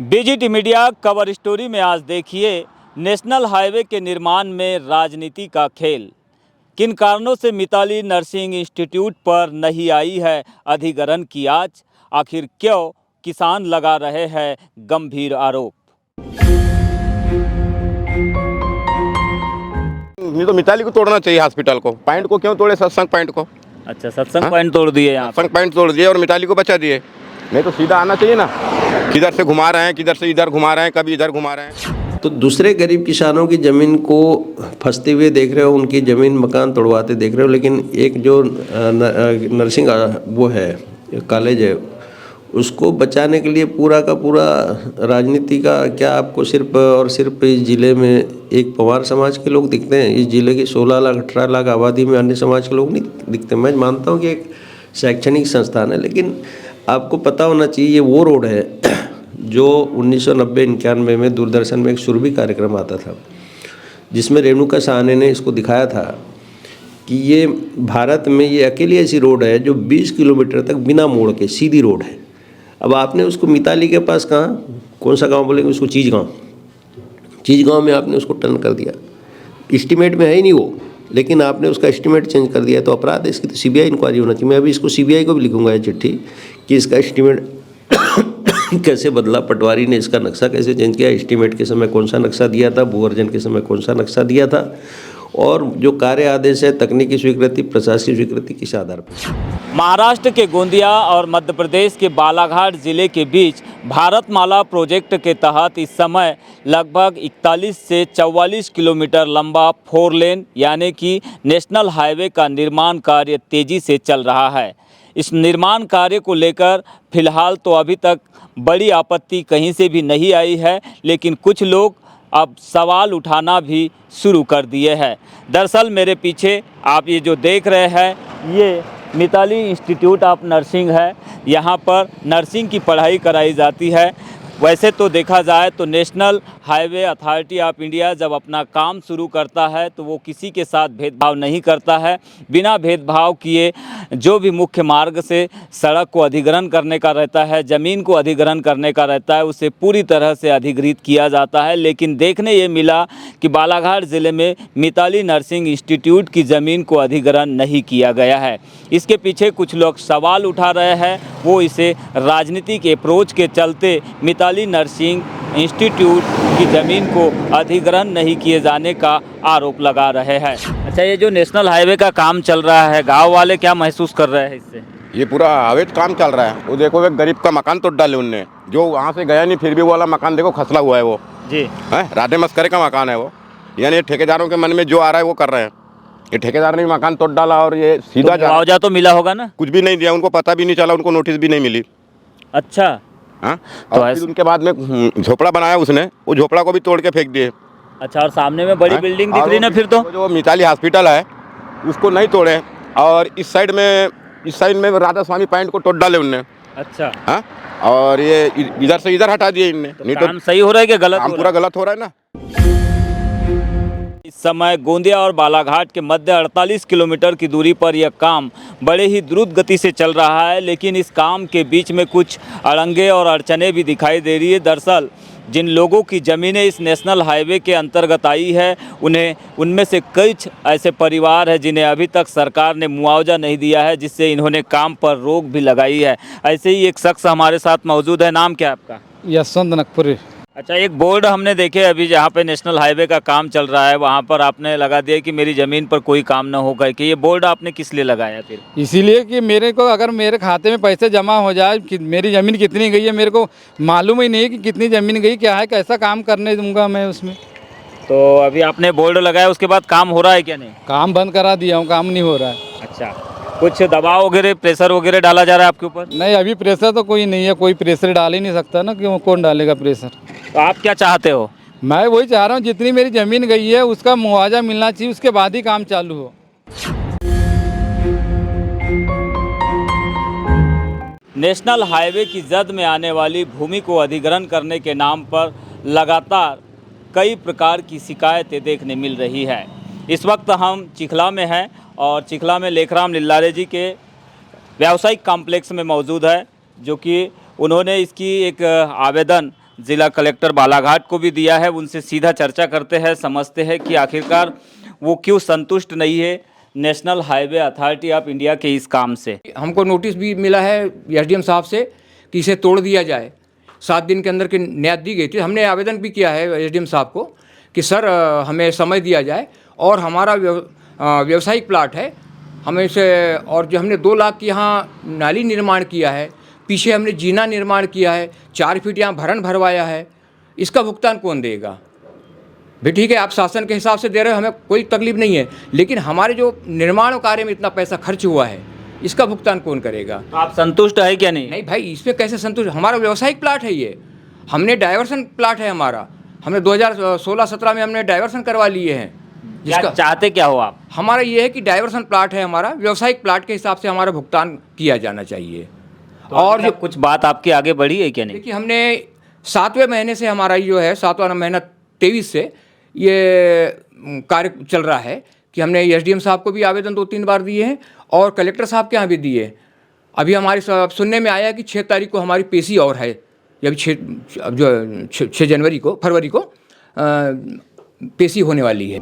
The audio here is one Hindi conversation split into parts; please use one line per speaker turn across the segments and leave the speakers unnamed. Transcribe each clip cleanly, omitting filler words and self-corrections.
बीजीटी मीडिया कवर स्टोरी में आज देखिए नेशनल हाईवे के निर्माण में राजनीति का खेल। किन कारणों से मिताली नर्सिंग इंस्टीट्यूट पर नहीं आई है अधिग्रहण की आज, आखिर क्यों किसान लगा रहे हैं गंभीर आरोप।
नहीं तो मिताली को तोड़ना चाहिए, हॉस्पिटल को। पॉइंट को क्यों तोड़े? सत्संग पॉइंट को।
अच्छा, सत्संग पॉइंट तोड़ दिए, यहाँ
सत्संग पॉइंट तोड़ दिए और मिताली को बचा दिए। नहीं तो सीधा आना चाहिए ना, किधर से घुमा रहे हैं, किधर से इधर घुमा रहे हैं, कभी इधर घुमा रहे हैं।
तो दूसरे गरीब किसानों की ज़मीन को फंसते हुए देख रहे हो, उनकी ज़मीन मकान तोड़वाते देख रहे हो। लेकिन एक जो नर्सिंग वो है कॉलेज है, उसको बचाने के लिए पूरा का पूरा राजनीति का क्या आपको सिर्फ और सिर्फ इस ज़िले में एक पवार समाज के लोग दिखते हैं? इस ज़िले की 16 लाख 18 लाख आबादी में अन्य समाज के लोग नहीं दिखते। मैं मानता हूँ कि एक शैक्षणिक संस्थान है, लेकिन आपको पता होना चाहिए ये वो रोड है जो 1990-91 में दूरदर्शन में एक सुरभि कार्यक्रम आता था, जिसमें रेणुका साहनी ने इसको दिखाया था कि ये भारत में ये अकेली ऐसी रोड है जो 20 किलोमीटर तक बिना मोड़ के सीधी रोड है। अब आपने उसको मिताली के पास कहाँ, कौन सा गांव बोलेंगे उसको, चीजगांव में आपने उसको टर्न कर दिया। एस्टीमेट में है ही नहीं वो, लेकिन आपने उसका एस्टीमेट चेंज कर दिया, तो अपराध है। इसकी तो सीबीआई इंक्वायरी होना चाहिए। मैं अभी इसको सीबीआई को भी लिखूंगा ये चिट्ठी कि इसका एस्टीमेट कैसे बदला, पटवारी ने इसका नक्शा कैसे चेंज किया, एस्टीमेट के समय कौन सा नक्शा दिया था, भू अर्जन के समय कौन सा नक्शा दिया था, और जो कार्य आदेश है तकनीकी स्वीकृति प्रशासकीय स्वीकृति किस आधार पर।
महाराष्ट्र के गोंदिया और मध्य प्रदेश के बालाघाट जिले के बीच भारतमाला प्रोजेक्ट के तहत इस समय लगभग 41 से 44 किलोमीटर लंबा 4 लेन यानी कि नेशनल हाईवे का निर्माण कार्य तेजी से चल रहा है। इस निर्माण कार्य को लेकर फिलहाल तो अभी तक बड़ी आपत्ति कहीं से भी नहीं आई है, लेकिन कुछ लोग अब सवाल उठाना भी शुरू कर दिए हैं। दरअसल मेरे पीछे आप ये जो देख रहे हैं ये मिताली इंस्टीट्यूट ऑफ नर्सिंग है। यहाँ पर नर्सिंग की पढ़ाई कराई जाती है। वैसे तो देखा जाए तो national highway authority of India जब अपना काम शुरू करता है तो वो किसी के साथ भेदभाव नहीं करता है। बिना भेदभाव किए जो भी मुख्य मार्ग से सड़क को अधिग्रहण करने का रहता है, ज़मीन को अधिग्रहण करने का रहता है, उसे पूरी तरह से अधिग्रहित किया जाता है। लेकिन देखने ये मिला कि बालाघाट ज़िले में मिताली नर्सिंग इंस्टीट्यूट की ज़मीन को अधिग्रहण नहीं किया गया है। इसके पीछे कुछ लोग सवाल उठा रहे हैं, वो इसे राजनीतिक अप्रोच के चलते मिताली नर्सिंग इंस्टीट्यूट की ज़मीन को अधिग्रहण नहीं किए जाने का आरोप लगा रहे हैं। अच्छा, ये जो नेशनल हाईवे का काम चल रहा है, गांव वाले क्या महसूस कर रहे हैं इससे?
ये पूरा अवैध काम चल रहा है। वो देखो एक गरीब का मकान तोड़ डाले उनने, जो वहाँ से गया नहीं, फिर भी वो वाला मकान देखो खसला हुआ है वो जी है। राधे मस्करे का मकान है वो, यानी ठेकेदारों के मन में जो आ रहा है वो कर रहे हैं। ये ठेकेदार ने मकान तोड़ डाला और ये सीधा
मुआवजा तो मिला होगा ना?
कुछ भी नहीं दिया उनको, पता भी नहीं चला, उनको नोटिस भी नहीं मिली।
अच्छा,
हाँ, तो फिर उनके बाद में झोपड़ा बनाया उसने, वो झोपड़ा को भी तोड़ के फेंक दिए।
अच्छा, और सामने में बड़ी बिल्डिंग दिख रही ना, फिर तो
जो मिताली हॉस्पिटल है उसको नहीं तोड़े, और इस साइड में राधा स्वामी पॉइंट को तोड़ डाले उनने।
अच्छा,
हाँ, और ये इधर से इधर हटा दिए इनने।
तो काम सही हो रहा है कि गलत?
काम पूरा गलत हो रहा है ना।
इस समय गोंदिया और बालाघाट के मध्य 48 किलोमीटर की दूरी पर यह काम बड़े ही द्रुत गति से चल रहा है, लेकिन इस काम के बीच में कुछ अड़ंगे और अड़चने भी दिखाई दे रही है। दरअसल जिन लोगों की ज़मीनें इस नेशनल हाईवे के अंतर्गत आई है, उनमें से कुछ ऐसे परिवार हैं जिन्हें अभी तक सरकार ने मुआवजा नहीं दिया है, जिससे इन्होंने काम पर रोक भी लगाई है। ऐसे ही एक शख्स हमारे साथ मौजूद है। नाम क्या है आपका?
यशवंत नकपुरी।
अच्छा, एक बोर्ड हमने देखे अभी जहाँ पे नेशनल हाईवे का काम चल रहा है, वहाँ पर आपने लगा दिया कि मेरी ज़मीन पर कोई काम ना होगा। कि ये बोर्ड आपने किस लिए लगाया फिर?
इसीलिए कि मेरे को अगर मेरे खाते में पैसे जमा हो जाए कि मेरी ज़मीन कितनी गई है, मेरे को मालूम ही नहीं कि कितनी ज़मीन गई, क्या है, कैसा काम करने दूंगा मैं उसमें।
तो अभी आपने बोर्ड लगाया, उसके बाद काम हो रहा है क्या? नहीं,
काम बंद करा दिया हूँ, काम नहीं हो रहा है।
अच्छा, कुछ दबाव वगैरह प्रेशर वगैरह डाला जा रहा है आपके ऊपर?
नहीं, अभी प्रेशर तो कोई नहीं है, कोई प्रेशर डाल ही नहीं सकता ना, क्यों, कौन डालेगा प्रेशर।
तो आप क्या चाहते हो?
मैं वही चाह रहा हूँ जितनी मेरी ज़मीन गई है उसका मुआवजा मिलना चाहिए, उसके बाद ही काम चालू हो।
नेशनल हाईवे की जद में आने वाली भूमि को अधिग्रहण करने के नाम पर लगातार कई प्रकार की शिकायतें देखने मिल रही है। इस वक्त हम चिखला में हैं और चिखला में लेखराम लिल्लारे जी के व्यावसायिक कॉम्प्लेक्स में मौजूद है, जो कि उन्होंने इसकी एक आवेदन जिला कलेक्टर बालाघाट को भी दिया है। उनसे सीधा चर्चा करते हैं, समझते हैं कि आखिरकार वो क्यों संतुष्ट नहीं है national highway authority of India के इस काम से।
हमको नोटिस भी मिला है एसडीएम साहब से कि इसे तोड़ दिया जाए, 7 दिन के अंदर की न्याय दी गई थी। हमने आवेदन भी किया है एसडीएम साहब को कि सर हमें समय दिया जाए और हमारा व्यवसायिक प्लाट है, हमें इसे, और जो हमने 2 लाख की यहाँ नाली निर्माण किया है, पीछे हमने जीना निर्माण किया है, 4 फीट यहाँ भरण भरवाया है, इसका भुगतान कौन देगा? भी ठीक है, आप शासन के हिसाब से दे रहे हो, हमें कोई तकलीफ नहीं है, लेकिन हमारे जो निर्माण कार्य में इतना पैसा खर्च हुआ है, इसका भुगतान कौन करेगा?
तो आप संतुष्ट है क्या? नहीं
भाई, इसमें कैसे संतुष्ट? हमारा व्यवसायिक प्लाट है ये, हमने डाइवर्सन प्लाट है हमारा, हमने 2016-17 में हमने डाइवर्सन करवा लिए हैं।
जिसका चाहते क्या हो आप?
हमारा ये है कि डाइवर्सन प्लाट है हमारा, व्यवसायिक प्लाट के हिसाब से हमारा भुगतान किया जाना चाहिए।
तो
और जो
कुछ बात आपकी आगे बढ़ी है क्या? नहीं,
देखिए, हमने 7वें महीने से, हमारा जो है 7वां महीना 23 से ये कार्य चल रहा है कि हमने एसडीएम साहब को भी आवेदन 2-3 बार दिए हैं और कलेक्टर साहब के यहाँ भी दिए। अभी हमारी सुनने में आया कि 6 तारीख को हमारी पेशी और है, ये अभी 6 फरवरी को पेशी होने वाली है।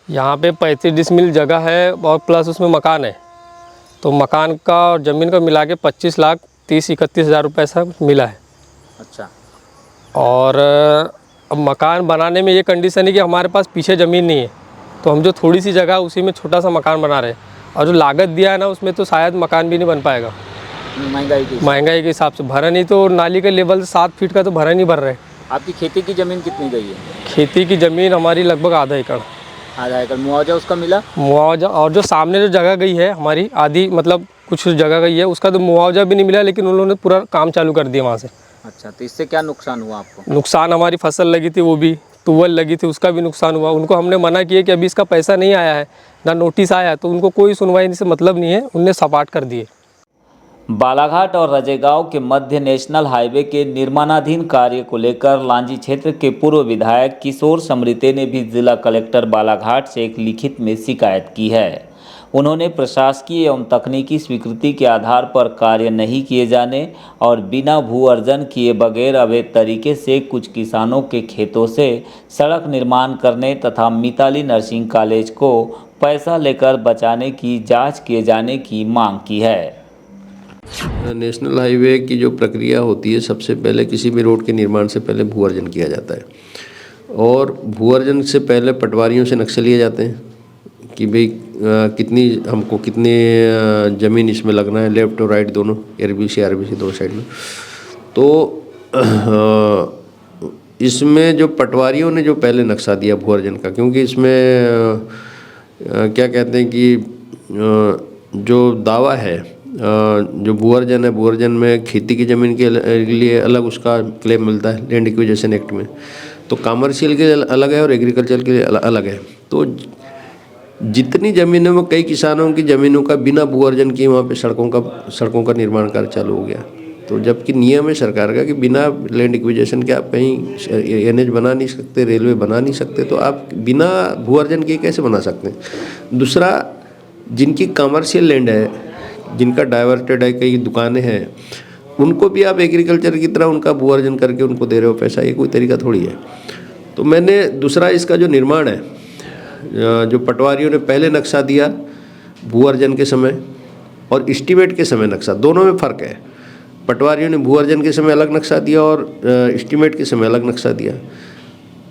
यहाँ पे 35 डिसमिल जगह है और प्लस उसमें मकान है, तो मकान का और ज़मीन का मिला के 25,30,31,000 रुपये ऐसा मिला है।
अच्छा।
और अब मकान बनाने में ये कंडीशन है कि हमारे पास पीछे ज़मीन नहीं है, तो हम जो थोड़ी सी जगह उसी में छोटा सा मकान बना रहे हैं, और जो लागत दिया है ना उसमें तो शायद मकान भी नहीं बन पाएगा महंगाई के हिसाब से। भरन ही तो नाली के लेवल 7 फीट का तो भरन ही भर रहे हैं।
आपकी खेती की ज़मीन कितनी गई है?
खेती की ज़मीन हमारी लगभग आधा एकड़।
मुआवजा उसका मिला?
मुआवजा, और जो सामने जो जगह गई है हमारी आधी, मतलब कुछ जगह गई है, उसका तो मुआवजा भी नहीं मिला, लेकिन उन्होंने पूरा काम चालू कर दिया वहाँ से।
अच्छा, तो इससे क्या नुकसान हुआ आपको?
नुकसान, हमारी फसल लगी थी, वो भी तुवल लगी थी, उसका भी नुकसान हुआ। उनको हमने मना किया कि अभी इसका पैसा नहीं आया है, ना नोटिस आया है, तो उनको कोई सुनवाई से मतलब नहीं है, उनने सपाट कर दिए।
बालाघाट और रजेगांव के मध्य नेशनल हाईवे के निर्माणाधीन कार्य को लेकर लांजी क्षेत्र के पूर्व विधायक किशोर समृते ने भी जिला कलेक्टर बालाघाट से एक लिखित में शिकायत की है। उन्होंने प्रशासकीय एवं तकनीकी स्वीकृति के आधार पर कार्य नहीं किए जाने और बिना भू अर्जन किए बगैर अवैध तरीके से कुछ किसानों के खेतों से सड़क निर्माण करने तथा मिताली नर्सिंग कॉलेज को पैसा लेकर बचाने की जांच किए जाने की मांग की है।
नेशनल हाईवे की जो प्रक्रिया होती है, सबसे पहले किसी भी रोड के निर्माण से पहले भू अर्जन किया जाता है, और भू अर्जन से पहले पटवारियों से नक्शे लिए जाते हैं कि भाई कितनी ज़मीन इसमें लगना है, लेफ्ट और राइट दोनों, आरबीसी दोनों साइड में। तो इसमें जो पटवारियों ने जो पहले नक्शा दिया भू अर्जन का, क्योंकि इसमें क्या कहते हैं कि जो दावा है, जो भू अर्जन है, भू अर्जन में खेती की ज़मीन के लिए अलग उसका क्लेम मिलता है लैंड एक्विजिशन एक्ट में, तो कमर्शियल के लिए अलग है और एग्रीकल्चर के लिए अलग है। तो जितनी ज़मीनों में, कई किसानों की ज़मीनों का बिना भू अर्जन किए वहाँ पे सड़कों का निर्माण कार्य चालू हो गया। तो जबकि नियम है सरकार का कि बिना लैंड एक्विजिशन के आप कहीं एनएच बना नहीं सकते, रेलवे बना नहीं सकते, तो आप बिना भू अर्जन किए कैसे बना सकते हैं? दूसरा, जिनकी कमर्शियल लैंड है, जिनका डाइवर्टेड है, कई दुकानें हैं, उनको भी आप एग्रीकल्चर की तरह उनका भू अर्जन करके उनको दे रहे हो पैसा, ये कोई तरीका थोड़ी है। तो मैंने दूसरा, इसका जो निर्माण है, जो पटवारियों ने पहले नक्शा दिया भू अर्जन के समय और एस्टीमेट के समय नक्शा, दोनों में फ़र्क है। पटवारियों ने भू अर्जन के समय अलग नक्शा दिया और एस्टीमेट के समय अलग नक्शा दिया।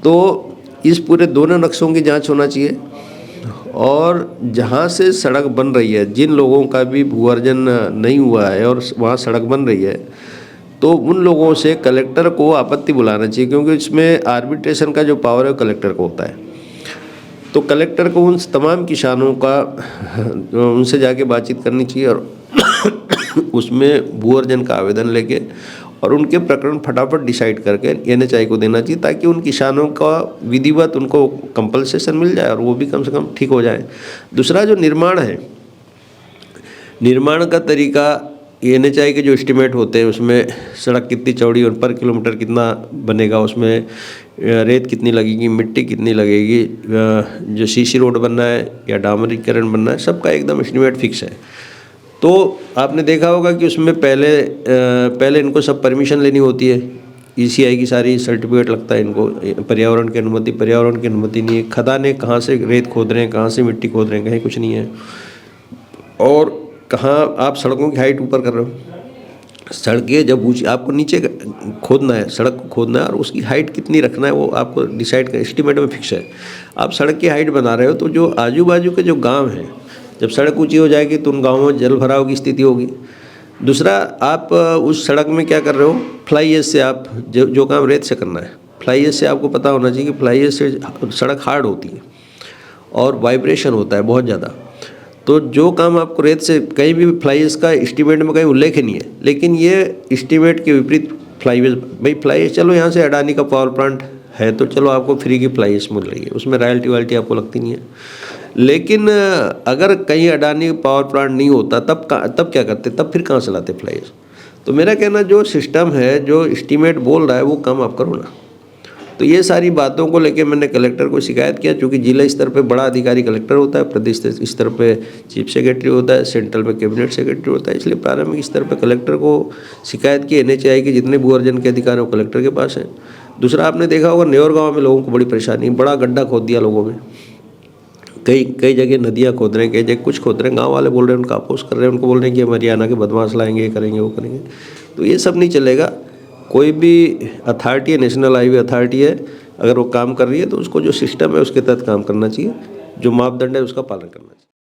तो इस पूरे दोनों नक्शों की जांच होना चाहिए, और जहाँ से सड़क बन रही है, जिन लोगों का भी भू अर्जन नहीं हुआ है और वहाँ सड़क बन रही है, तो उन लोगों से कलेक्टर को आपत्ति बुलाना चाहिए, क्योंकि इसमें आर्बिट्रेशन का जो पावर है वो कलेक्टर को होता है। तो कलेक्टर को उन तमाम किसानों का उनसे जाके बातचीत करनी चाहिए और उसमें भू अर्जन का आवेदन लेके और उनके प्रकरण फटाफट डिसाइड करके एनएचआई को देना चाहिए, ताकि उन किसानों का विधिवत उनको कंपनसेशन मिल जाए और वो भी कम से कम ठीक हो जाए। दूसरा, जो निर्माण है, निर्माण का तरीका, एनएचआई के जो एस्टीमेट होते हैं उसमें सड़क कितनी चौड़ी और पर किलोमीटर कितना बनेगा, उसमें रेत कितनी लगेगी, मिट्टी कितनी लगेगी, जो सीसी रोड बनना है या डामरीकरण बनना है, सबका एकदम एस्टीमेट फिक्स है। तो आपने देखा होगा कि उसमें पहले इनको सब परमिशन लेनी होती है, ECI की सारी सर्टिफिकेट लगता है इनको, पर्यावरण की अनुमति नहीं है। खदानें कहाँ से रेत खोद रहे हैं, कहाँ से मिट्टी खोद रहे हैं, कहीं कुछ नहीं है। और कहाँ आप सड़कों की हाइट ऊपर कर रहे हो, सड़कें जब ऊँची, आपको नीचे खोदना है, सड़क को खोदना है और उसकी हाइट कितनी रखना है वो आपको डिसाइड कर, एस्टीमेट में फिक्स है। आप सड़क की हाइट बना रहे हो तो जो आजू बाजू के जो गांव हैं, जब सड़क ऊंची हो जाएगी तो उन गांवों में जल भराव की स्थिति होगी। दूसरा, आप उस सड़क में क्या कर रहे हो, फ्लाई एश से आप जो काम रेत से करना है, फ्लाई एश से आपको पता होना चाहिए कि फ्लाई एश से सड़क हार्ड होती है और वाइब्रेशन होता है बहुत ज़्यादा। तो जो काम आपको रेत से, कहीं भी फ्लाई एश का एस्टीमेट में कहीं उल्लेख ही नहीं है, लेकिन ये एस्टीमेट के विपरीत फ्लाई एश, भाई फ्लाई एश चलो यहाँ से अडानी का पावर प्लांट है तो चलो आपको फ्री की फ्लाई एश मिल रही है, उसमें रॉयल्टी आपको लगती नहीं है। लेकिन अगर कहीं अडानी पावर प्लांट नहीं होता तब क्या करते, तब फिर कहाँ से लाते फ्लाई एश। तो मेरा कहना, जो सिस्टम है, जो एस्टीमेट बोल रहा है वो काम आप करो ना। तो ये सारी बातों को लेके मैंने कलेक्टर को शिकायत किया, क्योंकि जिला स्तर पे बड़ा अधिकारी कलेक्टर होता है, प्रदेश स्तर पे चीफ सेक्रेटरी होता है, सेंट्रल में कैबिनेट सेक्रेटरी होता है, इसलिए प्रारंभिक स्तर पे कलेक्टर को शिकायत की। NHAI के जितने भू अर्जन के अधिकार हैं वो कलेक्टर के पास हैं। दूसरा, आपने देखा होगा न्योर गाँव में लोगों को बड़ी परेशानी, बड़ा गड्ढा खोद दिया लोगों में, कई जगह नदियाँ खोद रहे हैं, कई जगह कुछ खोद रहे हैं, गाँव वाले बोल रहे हैं, उनका अपोज कर रहे हैं, उनको बोल रहे हैं कि हम हरियाणा के बदमाश लाएंगे, ये करेंगे, वो करेंगे। तो ये सब नहीं चलेगा। कोई भी अथॉरिटी है, नेशनल हाईवे अथॉरिटी है, अगर वो काम कर रही है तो उसको जो सिस्टम है उसके तहत काम करना चाहिए, जो मापदंड है उसका पालन करना चाहिए।